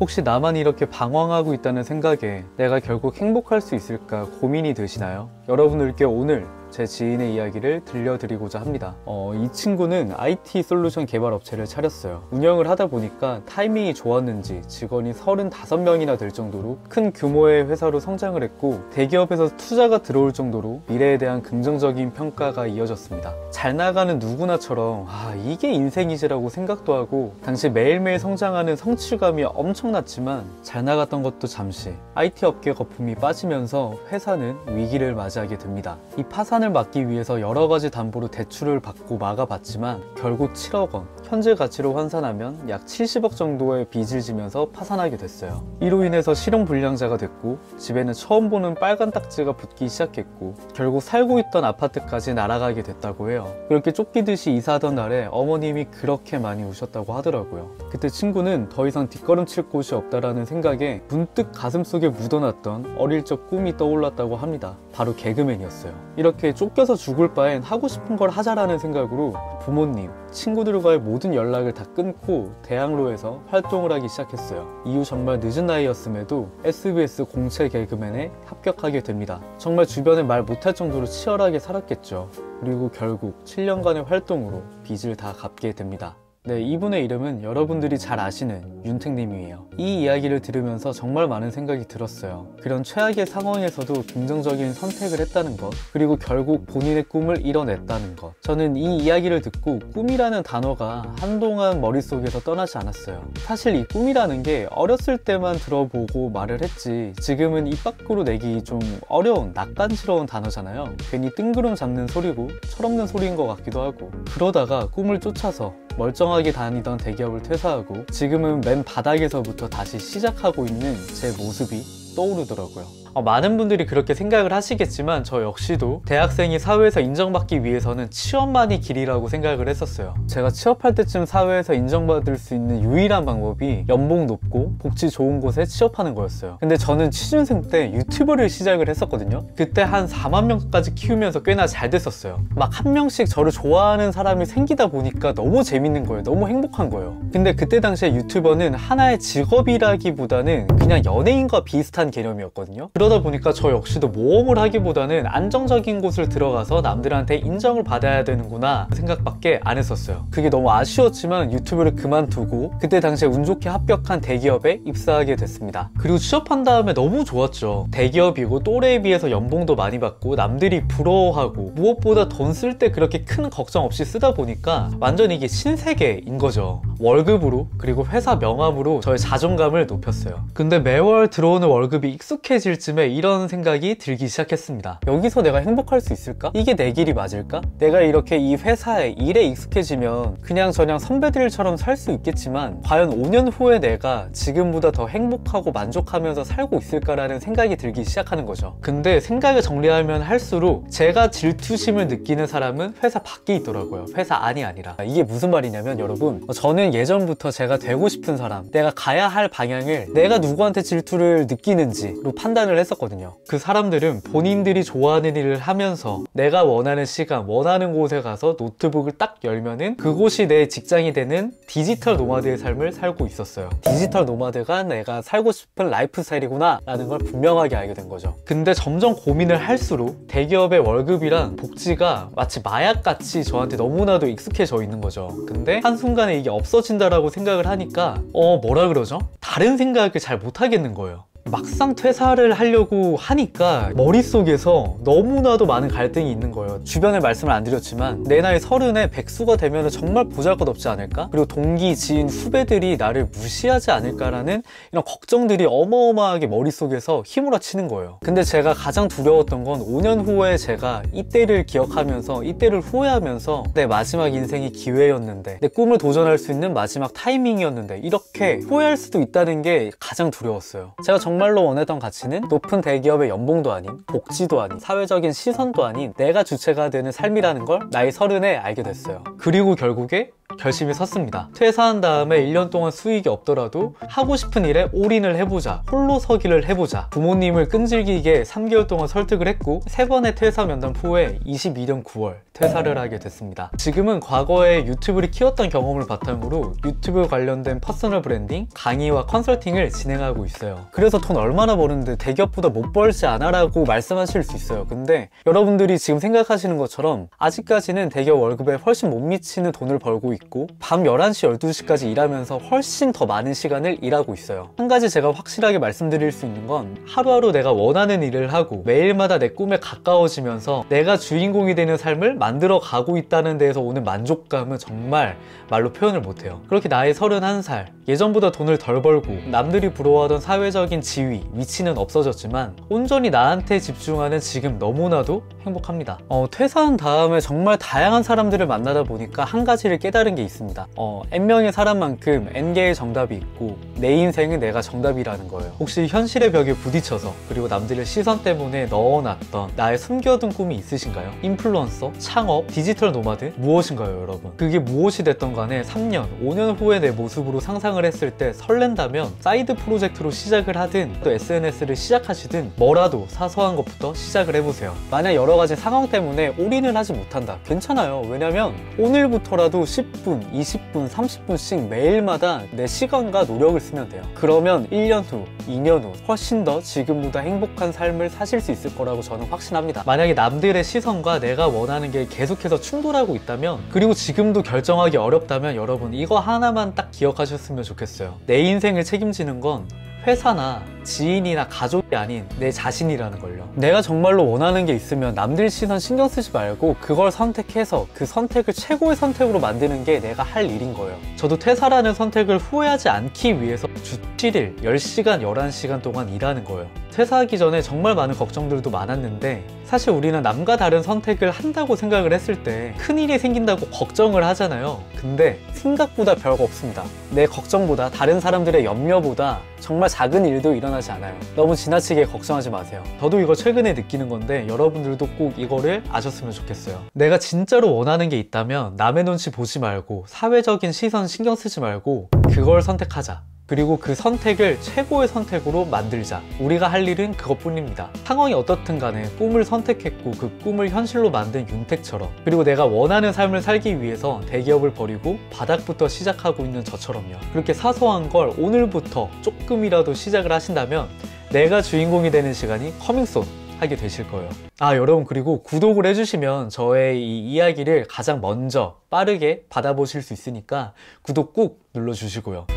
혹시 나만 이렇게 방황하고 있다는 생각에 내가 결국 행복할 수 있을까 고민이 되시나요? 여러분들께 오늘 제 지인의 이야기를 들려드리고자 합니다. 이 친구는 IT 솔루션 개발 업체를 차렸어요. 운영을 하다 보니까 타이밍이 좋았는지 직원이 35명이나 될 정도로 큰 규모의 회사로 성장을 했고, 대기업에서 투자가 들어올 정도로 미래에 대한 긍정적인 평가가 이어졌습니다. 잘 나가는 누구나처럼 이게 인생이지라고 생각도 하고, 당시 매일매일 성장하는 성취감이 엄청났지만 잘 나갔던 것도 잠시 IT 업계 거품이 빠지면서 회사는 위기를 맞이하게 됩니다. 이 파산을 막기 위해서 여러 가지 담보로 대출을 받고 막아봤지만 결국 7억 원, 현재 가치로 환산하면 약 70억 정도의 빚을 지면서 파산하게 됐어요. 이로 인해서 실용불량자가 됐고, 집에는 처음 보는 빨간 딱지가 붙기 시작했고, 결국 살고 있던 아파트까지 날아가게 됐다고 해요. 그렇게 쫓기듯이 이사하던 날에 어머님이 그렇게 많이 우셨다고 하더라고요. 그때 친구는 더 이상 뒷걸음칠 곳이 없다라는 생각에 문득 가슴속에 묻어놨던 어릴 적 꿈이 떠올랐다고 합니다. 바로 개그맨이었어요. 이렇게 쫓겨서 죽을 바엔 하고 싶은 걸 하자라는 생각으로 부모님, 친구들과의 모든 연락을 다 끊고 대학로에서 활동을 하기 시작했어요. 이후 정말 늦은 나이였음에도 SBS 공채 개그맨에 합격하게 됩니다. 정말 주변에 말 못할 정도로 치열하게 살았겠죠. 그리고 결국 7년간의 활동으로 빚을 다 갚게 됩니다. 네, 이분의 이름은 여러분들이 잘 아시는 윤택님이에요. 이 이야기를 들으면서 정말 많은 생각이 들었어요. 그런 최악의 상황에서도 긍정적인 선택을 했다는 것, 그리고 결국 본인의 꿈을 이뤄냈다는 것. 저는 이 이야기를 듣고 꿈이라는 단어가 한동안 머릿속에서 떠나지 않았어요. 사실 이 꿈이라는 게 어렸을 때만 들어보고 말을 했지, 지금은 입 밖으로 내기 좀 어려운, 낯간지러운 단어잖아요. 괜히 뜬구름 잡는 소리고 철없는 소리인 것 같기도 하고. 그러다가 꿈을 쫓아서 멀쩡하게 다니던 대기업을 퇴사하고 지금은 맨 바닥에서부터 다시 시작하고 있는 제 모습이 떠오르더라고요. 많은 분들이 그렇게 생각을 하시겠지만 저 역시도 대학생이 사회에서 인정받기 위해서는 취업만이 길이라고 생각을 했었어요. 제가 취업할 때쯤 사회에서 인정받을 수 있는 유일한 방법이 연봉 높고 복지 좋은 곳에 취업하는 거였어요. 근데 저는 취준생 때 유튜브를 시작을 했었거든요. 그때 한 4만 명까지 키우면서 꽤나 잘 됐었어요. 막 한 명씩 저를 좋아하는 사람이 생기다 보니까 너무 재밌는 거예요. 너무 행복한 거예요. 근데 그때 당시에 유튜버는 하나의 직업이라기보다는 그냥 연예인과 비슷한 개념이었거든요. 그러다 보니까 저 역시도 모험을 하기보다는 안정적인 곳을 들어가서 남들한테 인정을 받아야 되는구나 생각밖에 안 했었어요. 그게 너무 아쉬웠지만 유튜브를 그만두고 그때 당시에 운 좋게 합격한 대기업에 입사하게 됐습니다. 그리고 취업한 다음에 너무 좋았죠. 대기업이고 또래에 비해서 연봉도 많이 받고 남들이 부러워하고, 무엇보다 돈 쓸 때 그렇게 큰 걱정 없이 쓰다 보니까 완전 이게 신세계인 거죠. 월급으로, 그리고 회사 명함으로 저의 자존감을 높였어요. 근데 매월 들어오는 월급이 익숙해질 쯤에 이런 생각이 들기 시작했습니다. 여기서 내가 행복할 수 있을까? 이게 내 길이 맞을까? 내가 이렇게 이 회사에, 일에 익숙해지면 그냥 저냥 선배들처럼 살 수 있겠지만 과연 5년 후에 내가 지금보다 더 행복하고 만족하면서 살고 있을까라는 생각이 들기 시작하는 거죠. 근데 생각을 정리하면 할수록 제가 질투심을 느끼는 사람은 회사 밖에 있더라고요. 회사 안이 아니라. 이게 무슨 말이냐면 여러분, 저는 예전부터 제가 되고 싶은 사람, 내가 가야 할 방향을 내가 누구한테 질투를 느끼는지로 판단을 했었거든요. 그 사람들은 본인들이 좋아하는 일을 하면서 내가 원하는 시간, 원하는 곳에 가서 노트북을 딱 열면은 그곳이 내 직장이 되는 디지털 노마드의 삶을 살고 있었어요. 디지털 노마드가 내가 살고 싶은 라이프 스타일이구나 라는 걸 분명하게 알게 된 거죠. 근데 점점 고민을 할수록 대기업의 월급이랑 복지가 마치 마약같이 저한테 너무나도 익숙해져 있는 거죠. 근데 한순간에 이게 없어진다라고 생각을 하니까 뭐라 그러죠? 다른 생각을 잘 못하겠는 거예요. 막상 퇴사를 하려고 하니까 머릿속에서 너무나도 많은 갈등이 있는 거예요. 주변에 말씀을 안 드렸지만 내 나이 30에 백수가 되면 정말 보잘것없지 않을까? 그리고 동기, 지인, 후배들이 나를 무시하지 않을까라는 이런 걱정들이 어마어마하게 머릿속에서 휘몰아치는 거예요. 근데 제가 가장 두려웠던 건 5년 후에 제가 이때를 기억하면서, 이때를 후회하면서 내 마지막 인생이 기회였는데, 내 꿈을 도전할 수 있는 마지막 타이밍이었는데 이렇게 후회할 수도 있다는 게 가장 두려웠어요. 제가 정말로 원했던 가치는 높은 대기업의 연봉도 아닌, 복지도 아닌, 사회적인 시선도 아닌 내가 주체가 되는 삶이라는 걸 나이 30에 알게 됐어요. 그리고 결국에 결심이 섰습니다. 퇴사한 다음에 1년 동안 수익이 없더라도 하고 싶은 일에 올인을 해보자, 홀로 서기를 해보자. 부모님을 끈질기게 3개월 동안 설득을 했고 3번의 퇴사 면담 후에 22년 9월 퇴사를 하게 됐습니다. 지금은 과거에 유튜브를 키웠던 경험을 바탕으로 유튜브 관련된 퍼스널 브랜딩, 강의와 컨설팅을 진행하고 있어요. 그래서 돈 얼마나 버는데 대기업보다 못 벌지 않아? 라고 말씀하실 수 있어요. 근데 여러분들이 지금 생각하시는 것처럼 아직까지는 대기업 월급에 훨씬 못 미치는 돈을 벌고 있고 밤 11시, 12시까지 일하면서 훨씬 더 많은 시간을 일하고 있어요. 한 가지 제가 확실하게 말씀드릴 수 있는 건 하루하루 내가 원하는 일을 하고 매일마다 내 꿈에 가까워지면서 내가 주인공이 되는 삶을 만들어 가고 있다는 데에서 오는 만족감은 정말 말로 표현을 못해요. 그렇게 나이 31살, 예전보다 돈을 덜 벌고 남들이 부러워하던 사회적인 지위, 위치는 없어졌지만 온전히 나한테 집중하는 지금 너무나도 행복합니다. 퇴사한 다음에 정말 다양한 사람들을 만나다 보니까 한 가지를 깨달은 게 있습니다. N명의 사람만큼 N개의 정답이 있고 내 인생은 내가 정답이라는 거예요. 혹시 현실의 벽에 부딪혀서 그리고 남들의 시선 때문에 넣어놨던 나의 숨겨둔 꿈이 있으신가요? 인플루언서, 창업, 디지털 노마드 무엇인가요, 여러분? 그게 무엇이 됐던 간에 3년, 5년 후의 내 모습으로 상상을 했을 때 설렌다면 사이드 프로젝트로 시작을 하든 또 SNS를 시작하시든 뭐라도 사소한 것부터 시작을 해보세요. 만약 여러 가지 상황 때문에 올인을 하지 못한다, 괜찮아요. 왜냐면 오늘부터라도 10분, 20분, 30분씩 매일마다 내 시간과 노력을 쓰면 돼요. 그러면 1년 후, 2년 후 훨씬 더 지금보다 행복한 삶을 사실 수 있을 거라고 저는 확신합니다. 만약에 남들의 시선과 내가 원하는 게 계속해서 충돌하고 있다면, 그리고 지금도 결정하기 어렵다면 여러분 이거 하나만 딱 기억하셨으면 좋겠어요. 내 인생을 책임지는 건 회사나 지인이나 가족이 아닌 내 자신이라는 걸요. 내가 정말로 원하는 게 있으면 남들 시선 신경 쓰지 말고 그걸 선택해서 그 선택을 최고의 선택으로 만드는 게 내가 할 일인 거예요. 저도 퇴사라는 선택을 후회하지 않기 위해서 주 7일 10시간, 11시간 동안 일하는 거예요. 퇴사하기 전에 정말 많은 걱정들도 많았는데 사실 우리는 남과 다른 선택을 한다고 생각을 했을 때 큰일이 생긴다고 걱정을 하잖아요. 근데 생각보다 별거 없습니다. 내 걱정보다, 다른 사람들의 염려보다 정말 작은 일도 일어나지 않아요. 너무 지나치게 걱정하지 마세요. 저도 이거 최근에 느끼는 건데 여러분들도 꼭 이거를 아셨으면 좋겠어요. 내가 진짜로 원하는 게 있다면 남의 눈치 보지 말고 사회적인 시선 신경 쓰지 말고 그걸 선택하자. 그리고 그 선택을 최고의 선택으로 만들자. 우리가 할 일은 그것뿐입니다. 상황이 어떻든 간에 꿈을 선택했고 그 꿈을 현실로 만든 윤택처럼, 그리고 내가 원하는 삶을 살기 위해서 대기업을 버리고 바닥부터 시작하고 있는 저처럼요. 그렇게 사소한 걸 오늘부터 조금이라도 시작을 하신다면 내가 주인공이 되는 시간이 커밍손 하게 되실 거예요. 여러분, 그리고 구독을 해주시면 저의 이 이야기를 가장 먼저 빠르게 받아보실 수 있으니까 구독 꾹 눌러주시고요.